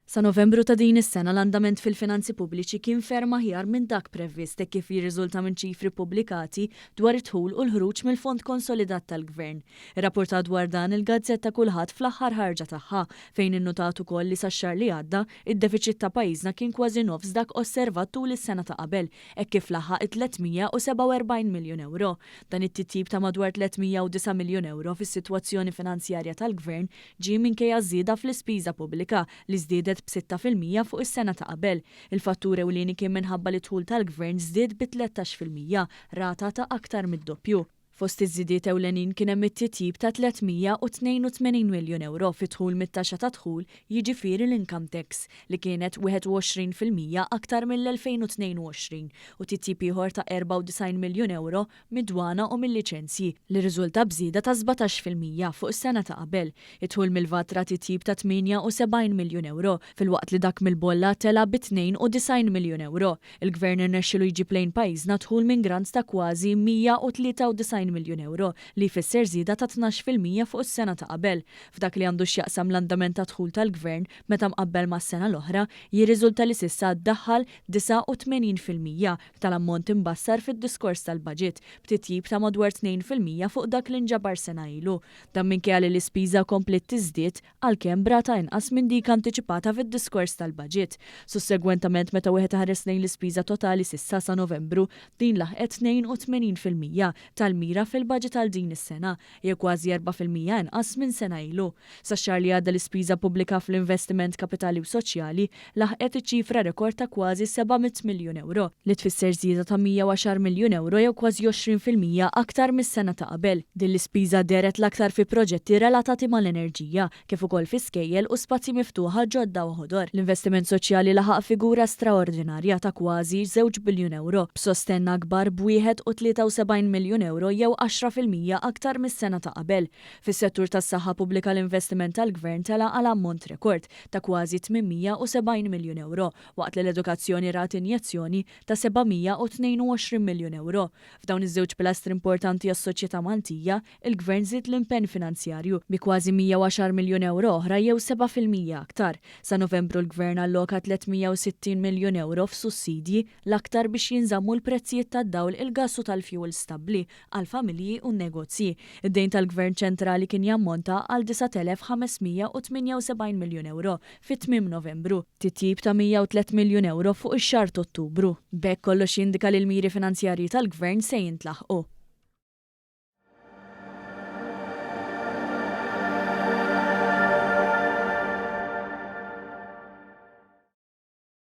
Sa Novembru ta' din is-sena l-andament fil-finanzi pubbliċi kien ferm aħjar minn dak previst kif jirriżulta minn ċifri pubblikati dwar it-tħul u l-ħruġ mill-Fond Konsolidat tal-Gvern. Irrapportat dwar dan il-Gazzetta Kulħadd fl-aħħar ħarġa tagħha fejn innotat ukoll li sax-xahar li għadda id-deficit ta' pajjiżna kien kważi nofs dak osservat tul is-sena ta' qabel hekk kif laħaq 347 miljun euro. Dan it-titjib ta' madwar 309 miljun euro fis-sitwazzjoni finanzjarja tal-Gvern ġie minkejja żieda fl-ispiża pubblika li żdiedet b'6% fuq is-sena ta' qabel. Il-fattur ewlieni kien minħabba li tħul tal-Gvern żdied bi 13%, rata ta' aktar mid-doppju. Fost iż-żidiet ewlenin kien hemm it-titjib ta' 382 miljun euro fi dħul mit-taxxa ta' dħul, jiġifieri l-income tax li kienet 21% aktar mill-2022 u titjib ieħor ta' 94 miljun euro mid-dwana u mill-liċenzji li riżulta bżieda ta' 17% fuq is-sena ta' qabel. Id-dħul mill-VAT ra titjib ta' 78 miljun euro filwaqt li dak mill-bolla tela bi 92 miljun euro. Il-Gvern irnexxielu jġib lejn pajjiżna dħul minn grants ta' kważi 193 miljun euro li jfisser żieda ta' 12% fuq is-sena ta' qabel. F'dak li għandu x'jaqsam l-andament ta' dħul tal-Gvern meta mqabbel mas-sena l-oħra, jirriżulta li s'issa ddaħħal 89% tal-ammont imbassar fid-diskors tal-baġit b'titjib ta' madwar 2% fuq dak li nġabar sena ilu. Dan minkejja li l-ispiża komplet tiżdied għalkemm brata inqas minn dik antiċipata fid-diskors tal-baġit. Sussegwentament meta wieħed ħares lejn l-ispiża totali s'issa sa Novembru din laħqet 82% tal-mira fil-budget għal din is-sena, jew kważi 4% inqas minn sena ilu. Sax-xahar li għadda l-ispiża pubblika fl-investiment kapitali u soċjali laħqet iċ-ċifra rekord ta' kważi 700 miljun euro, li tfisser żieda ta' 110 miljun euro jew kważi 20% aktar mis-sena ta' qabel. Din l-ispiża deret l-aktar fi proġetti relatati mal-enerġija, kif ukoll fi skejjel u spazji miftuħa ġodda u ħodor. L-investiment soċjali laħaq figura straordinarja ta' kważi 2 biljun euro, b'sostenna akbar b'1.73 miljun euro jew 10% aktar mis-sena ta' qabel. Fis-settur tas-saħħa pubblika l-investiment tal-Gvern tela għal ammont rekord ta' kważi 870 miljun euro, waqt li l-edukazzjoni rat injezzjoni ta' 722 miljun euro. F'dawn iż-żewġ pilastri importanti għas-soċjetà Maltija, il-Gvern żied l-impenn finanzjarju bi kważi 110 miljun euro oħra jew 7% aktar. Sa Novembru l-Gvern alloka 360 miljun euro f'sussidji l-aktar biex jinżammu l-prezzijiet tad-dawl, il-gass u tal-fjuwil stabbli għal-familji u n-negozji. Id-dejn tal-Gvern ċentrali kien jammonta għal 9,578 miljun euro fit-tmiem Novembru, titjib ta' 103 miljun euro fuq ix-xahar ta' Ottubru. B'hekk kollox jindika li l-miri finanzjarji tal-Gvern se jintlaħqu.